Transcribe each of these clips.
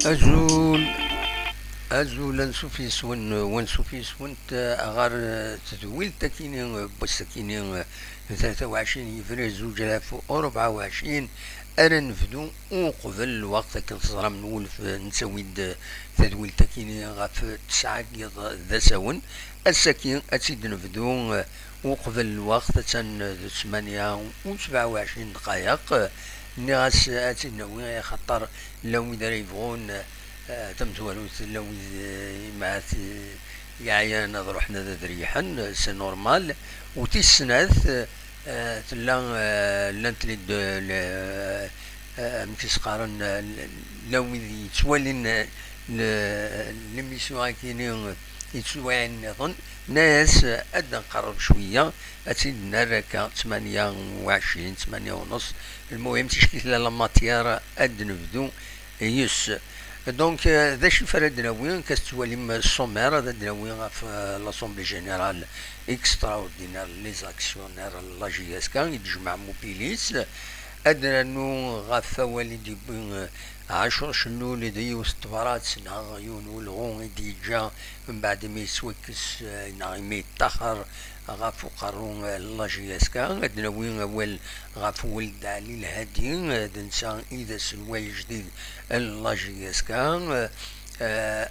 أزول أنسوفيس ونسوفيس ونت أغار تدويل تكيني بسكيني 23 يفري 2024 أنا نفدو قبل الوقت كنصرا من ولف نسوي تدويل تكيني غاف 9 ذا ساون السكين أتسيد نفدو وقبل الوقت تن 28 دقائق ناس أتسيد نوي خطر لو إذا يبغون تمزوالو لو مع يعيا نظر حنا ذا ريحا سي نورمال وتيسناث تلا لانت لي مكيس قارن لو يتوالين لميسيون كاينين يتسوى نظن ناس أدنى نقرب شوية أتيد نركا 28 8:30 المهم تشكيل لا ماتيار أد نبدو يس دونك ذا شي فرد ناويين كتولي السومير هذا ناويين في لاسومبلي جينيرال اكسترا اوردينير لي زاكسيونير لا جي اس كان يتجمع موبيليس ادرى انه غاف والدي 10 شنو اللي دي وستفارات سنا عيون والغون ديجا من بعد ما يسوكس ما يتاخر غاف قارون لا جي اس كان ادنا وين اول غاف ولد علي الهادي دنسان اذا سلوي جديد لا جي اس كان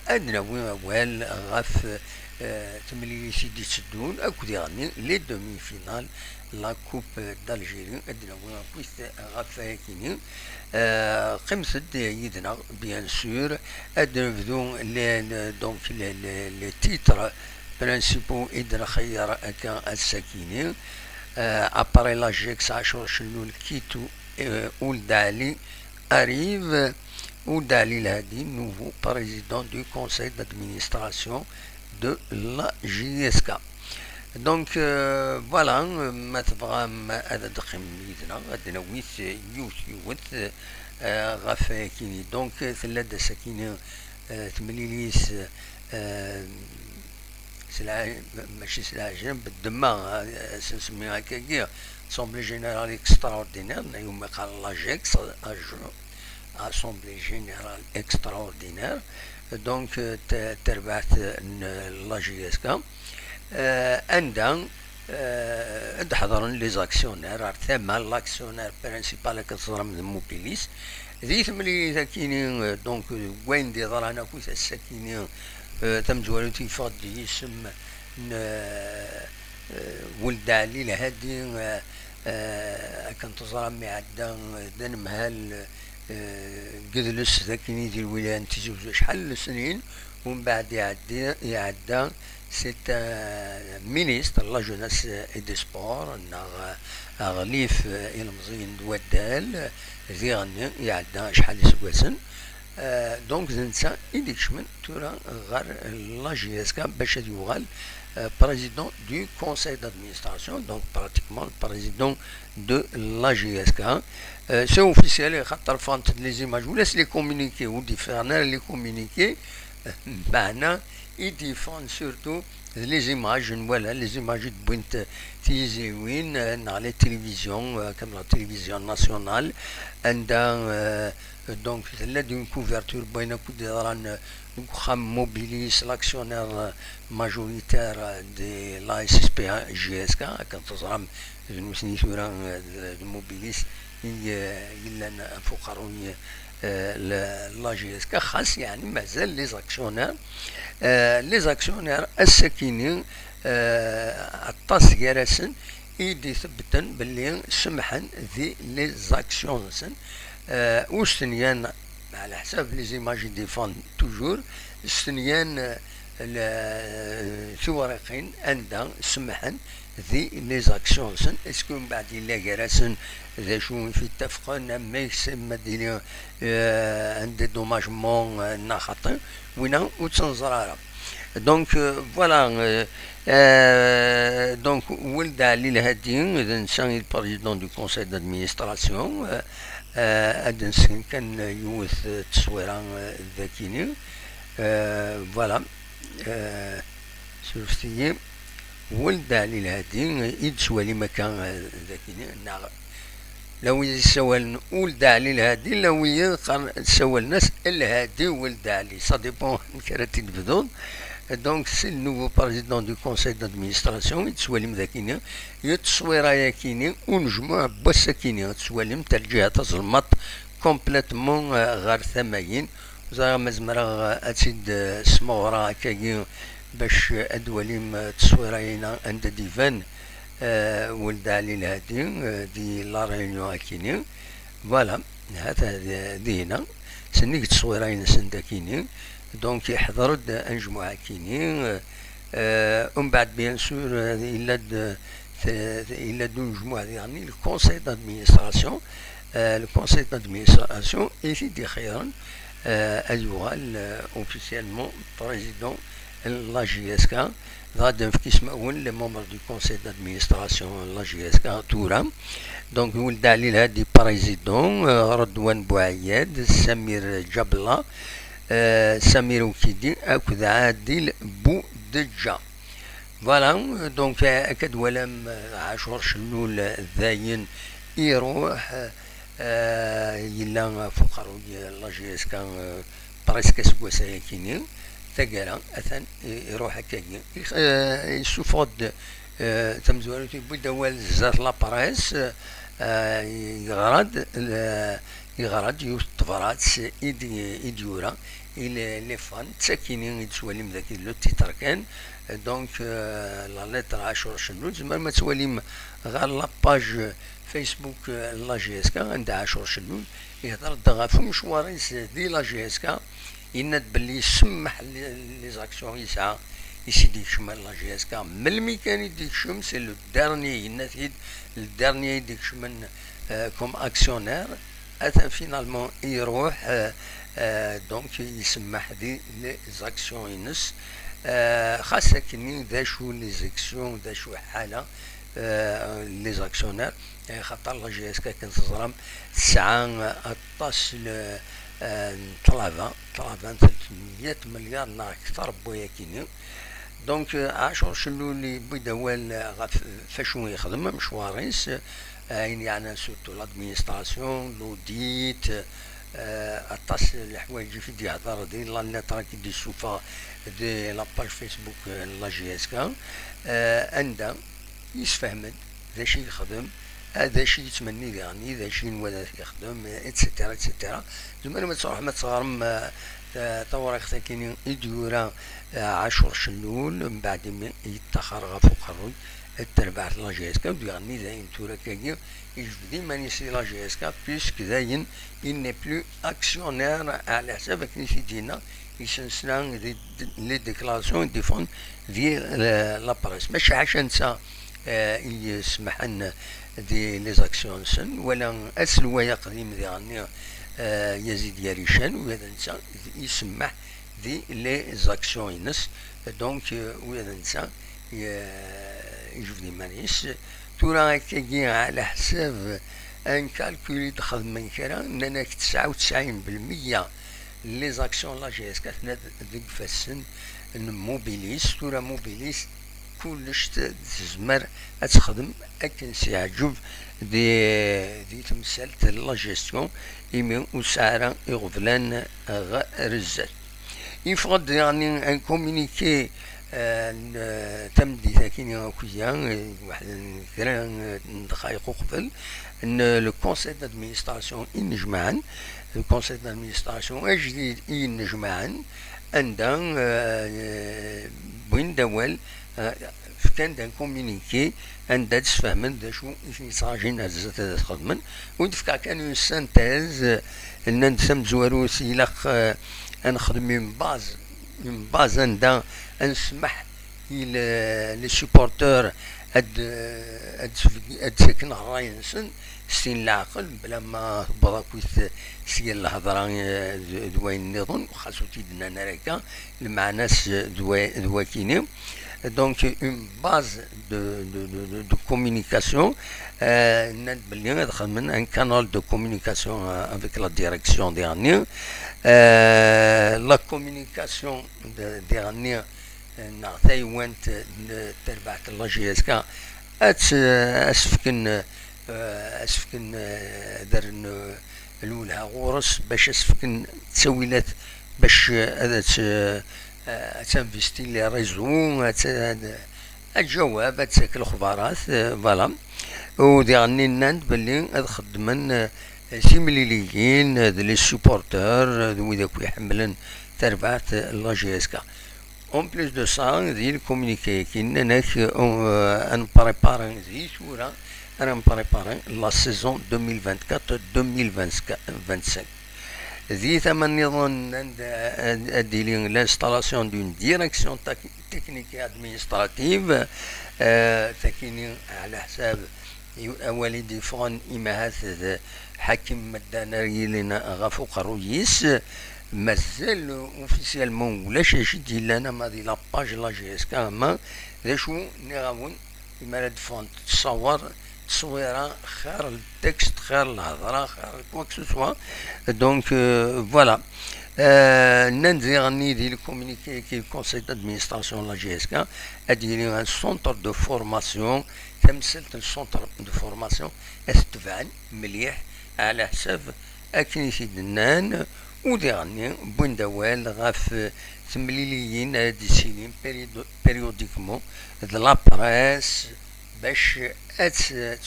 ادنا وين اول غاف تملي سيدي تسدون اكو يغني لي دومي فينال لا كوب دالجيري ادنا وين بويس غاف هاكيني قمصد يدنا بيان سور ادنا بدون دونك لي تيتر برانسيبو إدنا خير أكا السكيني أباري لاجيكس 10 شنو الكيتو ولد علي أريف ولد علي الهادي نوفو بريزيدون دو كونساي دادمينستراسيون دو لا جي اس كا دونك فوالا ما تبغى هذا دقيم يدنا عندنا ويث يوث غاف كيني دونك ثلاثة سكينة تمليليس سلعة ماشي سلعة جنب بالدماغ سنسميها هكاكيا اسومبلي جينيرال اكسترا اوردينير يوم قال لاجيكس اسومبلي جينيرال اكسترا اوردينير دونك تربعت لا جي اس كا عندها حضرن لي زاكسيونير ثما لاكسيونير برينسيبال كتصرا من موبيليس ذي ثملي ذاكيني دونك وين دي ضرانا كويس السكيني تم جوالتي فاضي يسم ولد علي الهادي كان تزرع معدا دان مهال قدلس ذاكيني ديال الولاية نتيجة شحال سنين ومن بعد يعدى سيت مينيستر لا جوناس اي دي سبور غليف المزين دوادال ذي غني يعدى شحال سكواسن دونك ننسى يديك شمن تورا غير لا جي اس كا باش يوغال président du conseil d'administration, donc pratiquement le président de la GSK. C'est officiel, les images, vous laissez les communiquer ou différents les communiquer. Maintenant, ils défendent surtout les images, voilà, les images de Bint Tizewin dans les télévisions, comme la télévision nationale, et donc là d'une couverture, bien mobilise l'actionnaire majoritaire de la SSP GSK, quand on a une signature de mobilise, il y a un focus la GSK خاص يعني مازال لي زاكسيونير الساكنين الطاس جالسن يدي ثبتن باللي سمحن ذي لي زاكسيونسن وستنيان على حساب لي زيماج ديفون توجور ستنيان الثوارقين عندها سمحن ذي لي زاكسيونسن اسكو من بعد الا جالسن ذا شو في اتفقنا ما يسمى ديال عند دوماجمون ناخطين وينا وتنزرارا دونك فوالا دونك ولد علي الهادي اذا نسان البريزيدون دو كونساي دادمينستراسيون ادنسن كان يوث تصويرا ذاكيني فوالا شفتي ولد علي الهادي يدسوالي مكان ذاكيني لو يسوال ولد علي الهادي لو يسوال الناس الهادي ولد علي سا ديبون كراتي البدون. دونك سي النوفو بريزيدون دو كونساي دادمينستراسيون يتسوالم ذاكيني يتصويرا ياكيني ونجموع بوسا كيني تسوالم تا الجهة تظلمت كومبليتمون غير ثماين زعما مزمرا اتسيد سمورا هكاكي باش ادواليم تصويراينا عند ديفان ولد علي الهادي دي لا ريونيون هاكيني فوالا هذا دينا سنيك تصويراين سنداكيني دونك يحضروا انجموعة كيني ومن بعد بيان سور إلا دو نجموعة يعني الكونساي دادمينستراسيون le conseil d'administration élit خيرا أيوغال officiellement président la JSK غادي في كيس مأول لي ممبر دو كونساي دادمينستراسيون لا JSK تورا دونك ولد علي الهادي بريزيدون رضوان بوعياد سمير جبلة سمير وكيدي أكد عادل بودجة فوالا دونك أكد ولم عاشور شنول الذاين يروح يلا فقرو لا جي اس كان بريسك سكواسا كيني تاكارا اثن يروح هكاكي يسوفود تمزوالو تيبو دوال زات لابريس يغرد يوث طفرات إديورا لي فان تساكيني يتسواليم ذاك لو تيتر كان دونك لا لتر عاشور شنو زعما ما تسواليم غير لاباج فيسبوك لا جي اس كا عندها عاشور شنون يهضر دغا في مشواريس دي لا جي اس كا يناد بلي يسمح لي زاكسيون يسعى يسيدي يكشمل لا جي اس كا ملي كان يدي يكشم سي لو دارني يناد الدارني يدي يكشمن كوم اكسيونير اتا فينالمون يروح دونك يسمح دي لي زاكسيون ينس خاصة كني ذا شو لي زاكسيون ذا شو حالة لي زاكسيونير خاطر لا جي اس كا كنتظرم تسعة أطاس طلبة 300 مليار نا أكثر بويا كيني دونك عاشور شنو اللي بيدوال فاشو يخدم مشواريس يعني سورتو لادمينستراسيون لوديت أطاس الحوايج في دي هضر دي لا لتر كي دي سوفا دي لاباج فيسبوك لا جي اس كا عندها يسفهمد ذا شي يخدم هذا شي يتمني يعني ذا شي ولا يخدم اتسيتيرا اتسيتيرا زعما ما تصرح ما تصغرم طوريق كاينين يديورا عاشور شنول من بعد ما يتاخر غفو خروج التربع لا جي اس كا يعني ذاين تورا كاكي يجبدي ماني سي لا جي اس كا بيسك ذاين il n'est plus actionnaire على حساب كني في دينا يسنسنا لي ديكلاراسيون ديفون ديال لا بريس ماشي حاجه نسى يسمح لنا دي لي زاكسيون سن ولا اسلويا قديم ديالنا يزيد ياريشان وهذا نسى يسمح دي لي زاكسيون ينس دونك وهذا نسى يشوف لي مانيس تورا كاكي على حساب ان كالكولي دخل من كرا اننا 99% لي زاكسيون لا جي اس كاتنا ديك فاسن موبيليس تورا موبيليس كلش تزمر تخدم اكن سيعجب دي تمثالت لا جيستيون ايمي وسعرا يغفلان رزات يفقد يعني ان كومونيكي تمدي ثاكين هاكويا واحد كرا دقائق قبل ان لو كونساي دادمينستراسيون ينجمعن لو كونساي دادمينستراسيون اجديد ينجمعن عندها بوين دوال كان دان كومونيكي عندها تفهمن دا شو يصاجين هزات تخدمن ودفكا كان اون سانتيز ان نسم زوارو سيلاق نخدم من باز عندها نسمح لي سوبورتور اد سكن راينسن سين العقل بلا ما بضاكويت سيال الهضره دوين النظام خاصو تيدنا نراكا مع ناس دواكيني donc une base de communication un canal de communication avec la direction dernière la communication dernière نعطي وانت تربعت الله جي اس كا اسفكن اسفكن درن الاولى غورس باش اسفكن تسويلات باش هذا تنفيستي لي ريزو الجواب هتساك الاخبارات فوالا ودي غني ناند بلي هاد خدمن سيميليين هاد لي سوبورتور ذوي داك يحملن تربعت لا جي اس كا اون بليس دو سا دي الكومونيكي كاين هناك ان بريبارين زي شورا انا مبريبارين لا سيزون 2024-2025 ذي ثمن نظن اديلي لانستالاسيون دون ديريكسيون تكنيك ادمينستراتيف تكيني على حساب والدي فون إمهات حاكم مدانا لنا غفوق الرئيس مازال اوفيسيالمون ولاش يشدي لنا ماضي لاباج لا جي اس كا ما ذا شو نغاون إما فون تصويره خير التكست خير الهضره خير كواك سوسوا دونك فوالا نندي غني دي الكومونيكي كي كونساي دادمينستراسيون لا جي اس كا اديري ان سونتر دو فورماسيون تمثلت السونتر دو فورماسيون استفعل مليح على حساب اكنيسي دنان ودي غني بوين دوال غاف تمليليين هادي سينين بيريوديكمون د لا بريس باش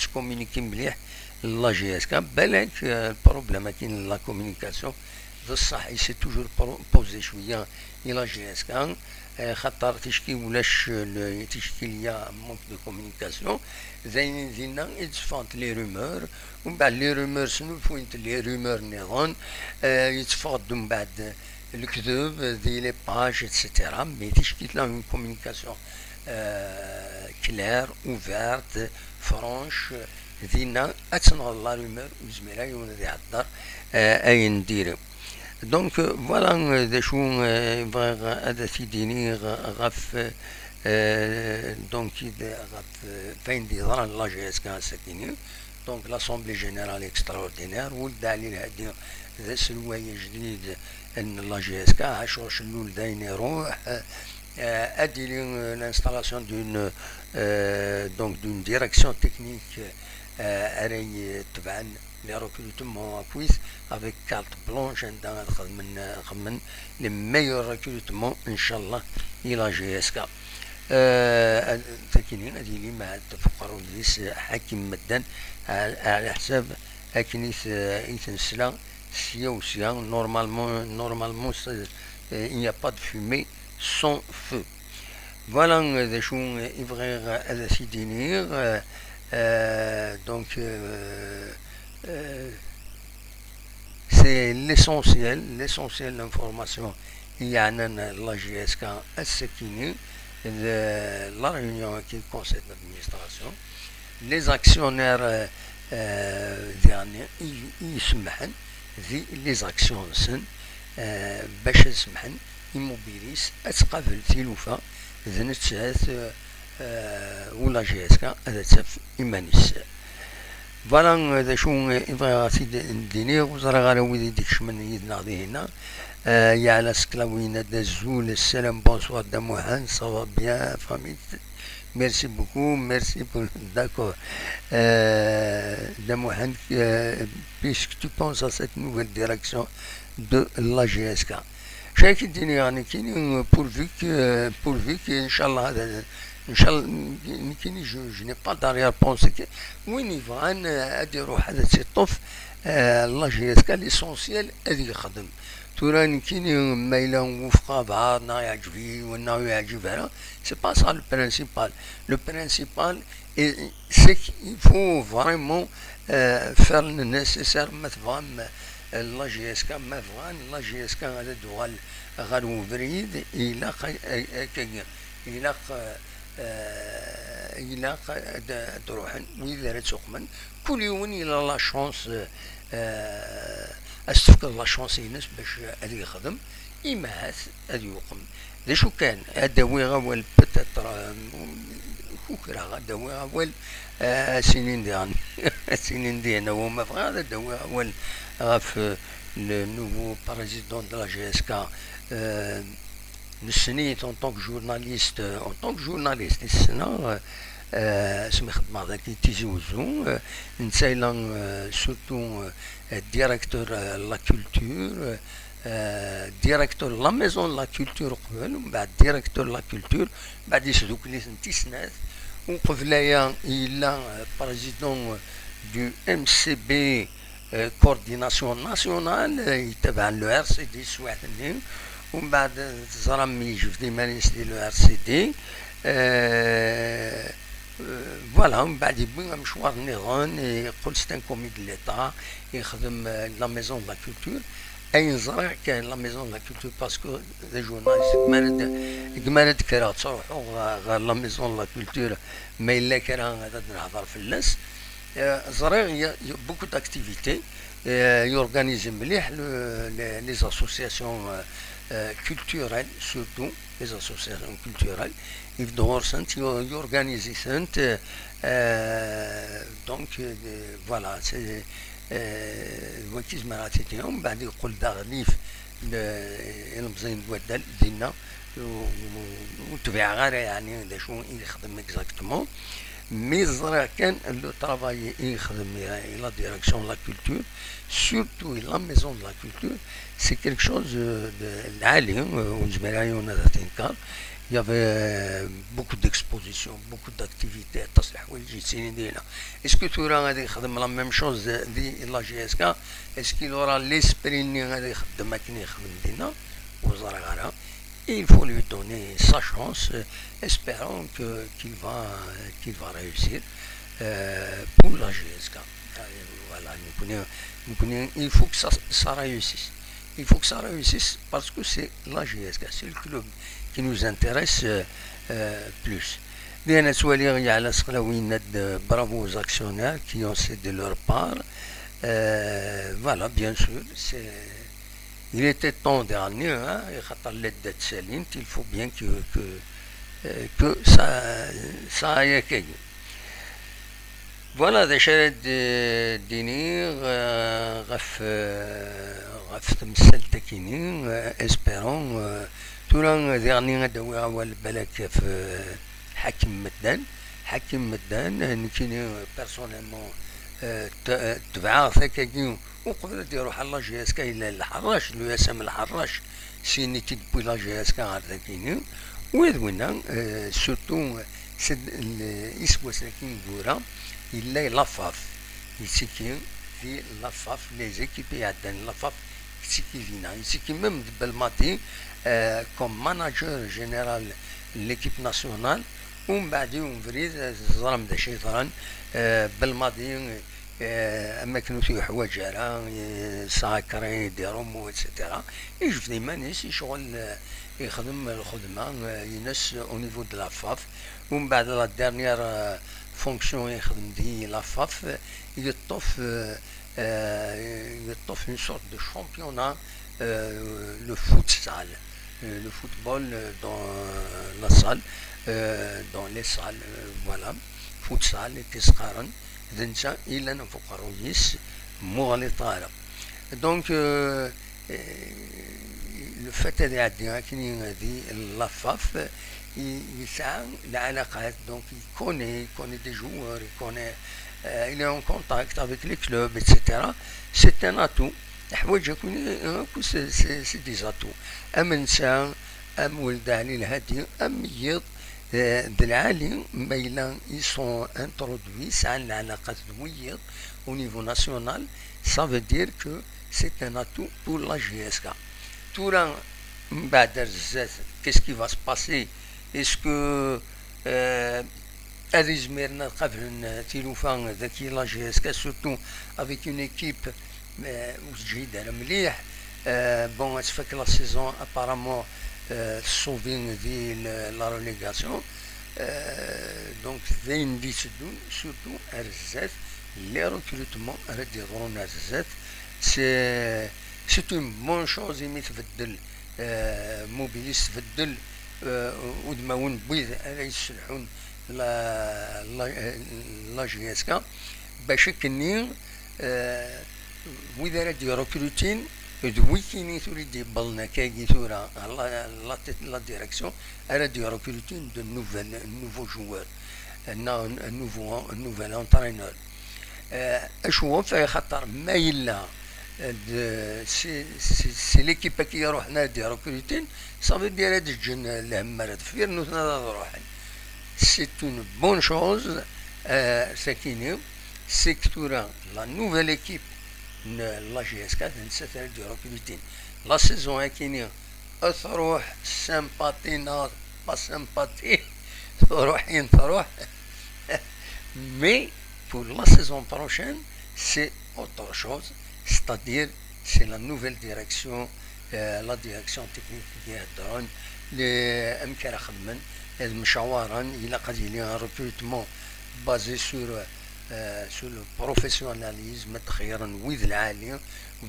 تكومونيكي مليح لا جي اس كا بالك البروبليم كاين لا كومونيكاسيون بصح سي توجور بوزي شويه الى جي اس كا خاطر تشكي ولاش تشكي ليا مونك دو كومونيكاسيون زين زينا يتفانت لي رومور ومن بعد لي رومور شنو فوينت لي رومور نيرون يتفاض من بعد الكذوب دي لي باج اتسيتيرا مي تشكي لا اون كومونيكاسيون كلير اوفيرت فرونش زينا اتنغ لا رومور وزميرا يون ذي عدار اي نديرو دونك فوالا دا شو بغا هذا سيديني غاف دونك غاف فين دي ظهر لا جي اس كا ساكيني دونك لاسومبلي جينيرال اكستراوردينير ولد علي هادي ذا سلواية جديد ان لا جي اس كا عاشور شنو داين يروح ادي لي لانستالاسيون دون دونك دون ديريكسيون تكنيك اري تبعا les recrutements en quiz avec carte blanche عندنا خمن les meilleurs recrutements ان شاء الله الى جي اس كا تكينين هذه اللي مع التفقر وليس حاكم مدان على حساب اكنيس يتنسلا سيا وسيا نورمالمون il n'y a pas de fumée sans feu voilà ذا شو يبغي هذا سيدينير دونك c'est l'essentiel de l'information. Il y a la GSK à Sekini, la réunion qui est le conseil d'administration, les actionnaires derniers, ils se mettent, les actions sont, باش يسمحن immobilis أتقابل تلوفا ذنتسات ولا جيسكا هذا تف إيمانيس فوالا هذا شو يبغى سيدي نديني وزرا غير ويدي ديكش من يدنا هنا يا على سكلاوين دازول السلام بونسوار دا موحان سافا بيان فامي ميرسي بوكو ميرسي بور داكور دا موحان puisque tu penses à cette nouvelle direction de la GSK شايك الدنيا يعني كاين pourvu que ان شاء الله هذا ان شاء الله كاين جو ني با داريير بونسي وين يبغى ادي يروح هذا تيطوف لا جي اس كا ليسونسيال هذي يخدم توراني كاين مايله وفقه بعضنا يعجبي ونا يعجبها سي با سا لو برينسيبال سي il faut vraiment faire le nécessaire ما تفهم لا جي اس كا ما فغان لا جي اس كا هذا دوال غادو بريد الى تروح وإذا تسقمن كل يوم إلى لا شانس استفكر لا شانس ينس باش هذي يخدم إما هذي يقم ذا شو كان الدواء غوال بتاتر كوكرا غدواء غوال سنين ديان سنين ديان هو ما فغا هذا الدواء غوال غاف النوفو بريزيدون دو لا جي اس كا نسنيت en tant que journaliste السنة سمي خدمة ذاك تيزي وزو نسايلا سورتو ديريكتور لا كولتور ديريكتور لا ميزون لا كولتور قبل ومن بعد ديريكتور لا كولتور بعد يسدوك لي تيسنات وقبلايا إلا بريزيدون دو ام سي بي كورديناسيون ناسيونال يتبع لو ار سي دي سواحدني ومن بعد زرامي يجوف ديما نسدي لو ار سي دي فوالا من بعد يبغي مشوار النظام يقول سيت ان كومي دو ليتا يخدم لا ميزون لا كولتور اين زرع كاين لا ميزون لا كولتور باسكو لي جورناليست كمالت كرا تروحوا غير لا ميزون لا كولتور ما الا كرا هذا نهضر في الناس زرع بوكو داكتيفيتي يورغانيزي مليح لي اسوسياسيون culturelles surtout les associations culturelles يبدو سنت يورغانيزي سنت دونك فوالا سي وكيز مراتيتيهم بعد يقول داغليف المزين ودال دينا وتبع غير يعني دا شو يخدم اكزاكتومون مي زرع كان لو طرافاي يخدم لا ديريكسيون لا كولتور سورتو لا ميزون لا كولتور سي كيلك شوز عالي ونجمعنا هذا تنكر il y avait beaucoup d'expositions, beaucoup d'activités تصلح حوايج سنين دينا. Est-ce que tu غادي يخدم la même chose دي لا جي اس كا؟ Est-ce qu'il aura l'esprit اللي غادي يخدم كيما يخدم دينا وزرع غيرها؟ Il faut lui donner sa chance, espérons qu'il va réussir pour la GSK. Voilà, il faut que ça réussisse. Il faut que ça réussisse parce que c'est la GSK, c'est le club qui nous intéresse plus. Bien سوالي على سقلاوين bravo aux actionnaires qui ont cédé leur part. Voilà, bien sûr, il était temps dernier, hein, il faut bien que ça aille accueillir. Voilà, déjà ديني غف تمثل تكيني espérons تورا dernier داوي أول بالك في حكم مدان نكيني personnellement تبعا ثكاكين وقبل يروح الله جي اس كا الى الحراش لو يسمى الحراش سيني تدبي لا جي اس كا عرضكيني ويدوينا سورتو سد يسوى ساكين كورا الا لافاف يسكي في لافاف لي زيكيبي عندنا لافاف يسكي فينا يسكي ميم بالماتي كوم ماناجر جينيرال ليكيب ناسيونال ومن بعد يوم فريد زرم دا شيطان بالماضي اما كانوا في حوايج ساكرين يديرهم واتسيتيرا يشوف ديما ناس شغل يخدم الخدمه ينس او نيفو دو لافاف ومن بعد لا ديرنيير فونكسيون يخدم دي لافاف يطوف une sorte de championnat le futsal le football dans la salle dans les salles voilà futsal تسقارن ذنشا إلا نفوق رويس مغلطة دونك الفتى اللي عندنا كاين هذه اللفاف يسعى العلاقات دونك يكوني دي جوار يكوني il est en contact avec les clubs etc. c'est un atout حوايج يكون سي دي زاتو ام نساء ام ولد علي الهادي ام يض العالي ميلا ils sont introduits à العلاقات دوية au niveau national ça veut dire que c'est un atout pour la GSK تورا من بعد الزات qu'est-ce qui va se passer est-ce que هذه زميرنا قبل تيلوفان ذكي لا GSK surtout avec une équipe جيدة مليح bon تفك la saison apparemment sauver la relégation donc ذين دي تدون surtout RZ les recrutements ردي يظهرون RZ c'est une bonne chose يمي تبدل موبيليس تبدل ودماون بيض يسلحون لا جي اس كا باش كني وإذا ردي ركروتين دويكيني تريد بالنا كاي ثورا لا ديريكسيون ردي ركروتين دو nouveaux joueurs un nouvel entraîneur. اشوف خاطر ما يلا سي ليكيب كي يروح نادي ركروتين صافي دير هاد الجن الهمارات فير نوثنا روحن سي اون بون شوز. ساكيني سيكتورا لا نوفيل ايكيب لا جي اس 4 نسات دي ركروتين لا سيزون هاكيني تروح سامباتينا با سامباتي تروح مي pour la saison prochaine, c'est autre chose, c'est-à-dire c'est la nouvelle direction, la direction technique qui est drone, les MKR خدمن المشاورا إلى قد يلي un recrutement basé sur le professionnalisme تخيرا ويذ العالي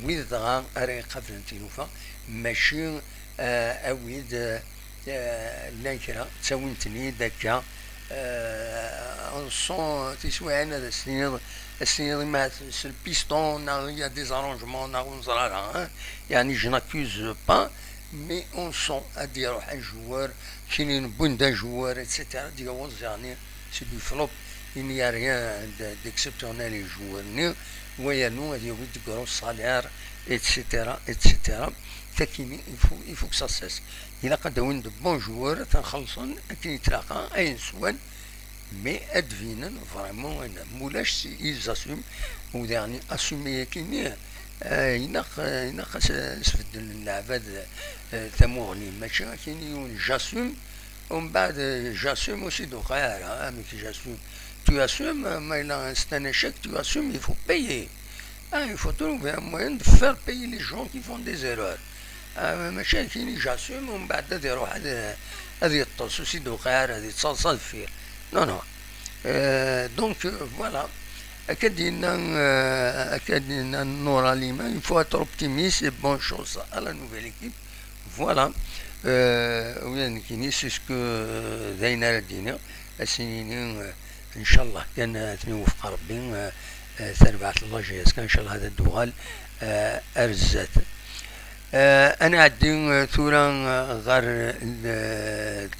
ويذ دغا أريقة فلنتينوفا ماشي أويد لانكرا تساوينتني داكا on sent تسويعنا السنين مع البيستون il y a des arrangements يعني je n'accuse pas mais on sent à dire un joueur كاينين بوندا joueur etc يعني c'est du flop il n'y a rien d'exceptionnel les joueurs ويانو هذه يريد gros salaire etc تاكيني il faut que ça cesse إلا قد وين دو بون جوار تنخلصن كي يتلاقى أي سوان مي أدفينا فريمون أنا مولاش سي إيزاسوم ودعني أسومي كيني يناق سفد العباد ثموغني ماشي كيني جاسوم ومن بعد جاسوم وسيدو خيار مي كي جاسوم tu assumes mais là c'est un échec tu assumes il faut payer il faut trouver un moyen de faire payer les gens qui font des erreurs ماشي كاين جاسوم ومن بعد هذا يروح هذا يطص وسيدو خيار هذه تصلصل فيه نو دونك فوالا أكادنا نورا ليما il faut être optimiste et bonne chance à la nouvelle équipe voilà وين كاين سي سكو داينا لدينا السنين ان شاء الله كان توفق ربي تربعت الله جايز ان شاء الله هذا الدوغال ارزات. انا عندي ثورة غير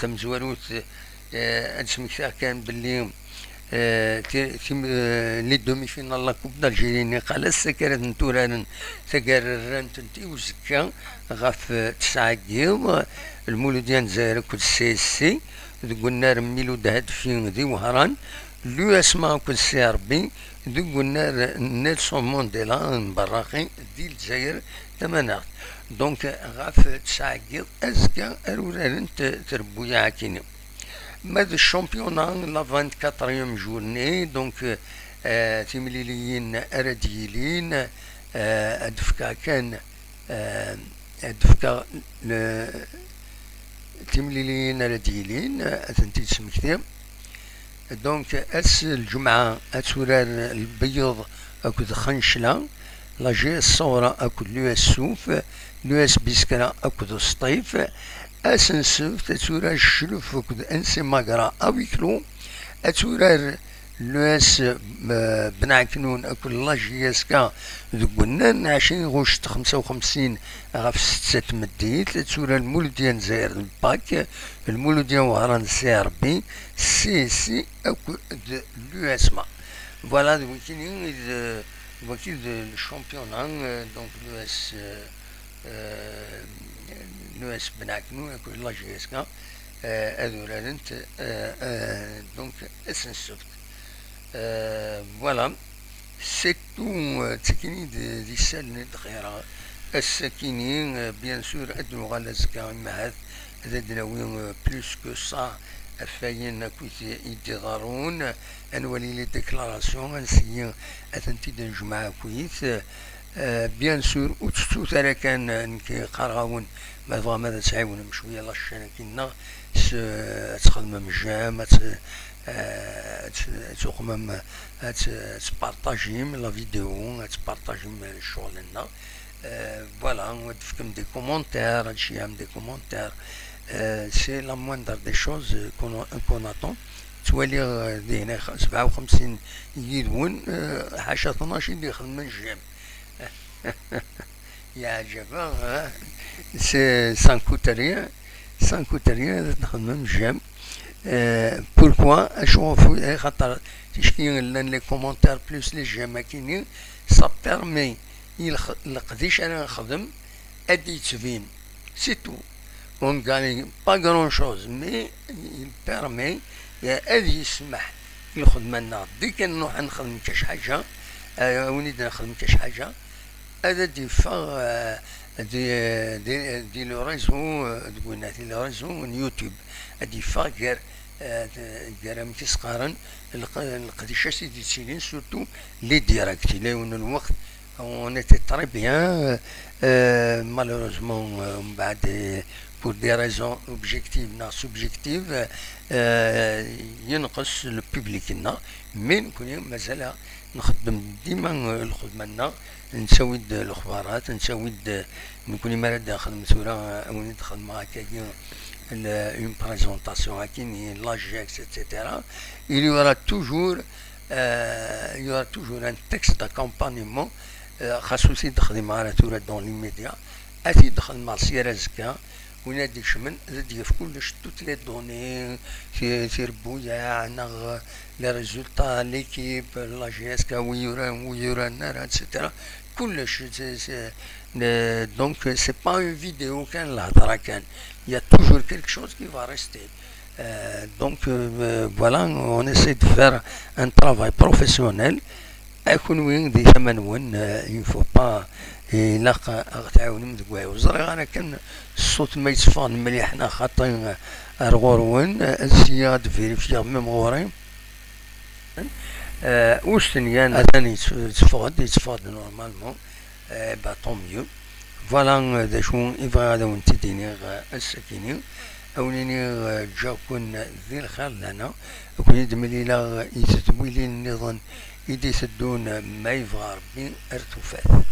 تمزوروت اسمك كان باللي لي دومي فينال لا كوب دالجيري قال السكرت نتوران تقررن تنتي وزكا غاف 9 كيلو المولوديان زاير كل سي قلنا رميلو دهد فين ذي وهران لو اسمع كل سي ربي قلنا نيلسون مونديلا براقي ديال الجزائر تمنات دونك غاف 9 كيلو ازكا ارولا تربويا عاكيني ماذا الشامبيونا لا 24 جورني دونك تيمليليين ارديلين ادفكا كان ادفكا تيمليليين ارديلين اثنتي تسمكتي دونك اس الجمعة اتورار البيض اكد خنشلة لا جي الصورة اكد لو السوف لو اس بيسكرا اكد سطيف اسنسف تتورار الشلوف اكد انسي ماقرا اويكلو اتورار لوس بنعكنون اكل لا جي اس كا ذقنا 20 غشت 55 غاف 6 مديت تسورا المولوديان زاير الباك المولوديان وهران سي ار بي سي اكو لو اسما فوالا وكاين وكيل الشامبيون دونك لو اس بنعكنون اكو لا جي اس كا هذولا انت دونك اسنسفت فوالا سي تو تكيني دي سال دخيرة السكينين بيان سور ادو غالا زكا معاد هذا دلاوي بلوس كو صا افاين كويت يدغارون انولي لي ديكلاراسيون انسيين اثنتي دنجمع كويت بيان سور وتستو ترى كان نكي قراون ما بغا ماذا تعاون مشويه لاشين كينا تخدم مجام تقوم تبارطاجيم لا فيديو تبارطاجيم شغلنا فوالا ودفكم دي كومونتير هادشي عام دي كومونتير سي لا موندر دي شوز كون اتون توالي دينا 57 يدون حاشا 12 اللي يخدم الجام يا عجبا سي سان كوتريا نخدم الجام بوركوا اشوفوا خاطر تشكي لي كومونتير بلوس لي جيم كاينين سا بيرمي القديش انا نخدم ادي تبين سي تو اون غاني با غران شوز مي il permet ادي يسمح الخدمه لنا دي كان نروح نخدم كاش حاجه ونيد نخدم كاش حاجه هذا دي فا دي لو ريزو تقولنا دي لو ريزو يوتيوب هادي فا غير مكيس قارن القديشة سيدي تسيلين سورتو لي ديراكت لا يون الوقت on était très bien malheureusement من بعد pour des raisons objectives نا subjectives ينقص الببليك لنا مي نكون مازال نخدم ديما الخدمة نسوي الاخبارات نسوي نكون مرة نخدم ثورة او نخدم هكايا une présentation à qui l'AGEX, etc. Il y aura toujours un texte d'accompagnement خاصوصي تخدم معنا ثورة dans l'immédiat أتي دخل مع السيارة زكا ونادي شمن زادي في كلش توت لي دوني في ربويا عنا لي ريزولتا ليكيب لا جي اس كا ويورا النار اتسيتيرا كلش دونك سي با اون فيديو كان الهضره كان يا توجور كيلك شوز كي فا ريستي دونك فوالا اون اسي دو فير ان ترافاي بروفيسيونيل اكون وين دي ثمن وين يفو با إلا تعاون مدقواي وزري أنا كان الصوت ما يتصفان مليح حنا خاطين رغورون الزياد فيريفيا ميمغوري واش تنيان أذاني يتصفاد نورمالمون با طون ميو فوالا دا شو إفا هذا ونتديني السكيني أوليني جا كون ذي الخير لنا كون يدملي لا يتتويلي النظام يدي يسدون ما يبغى ربي ارتفاث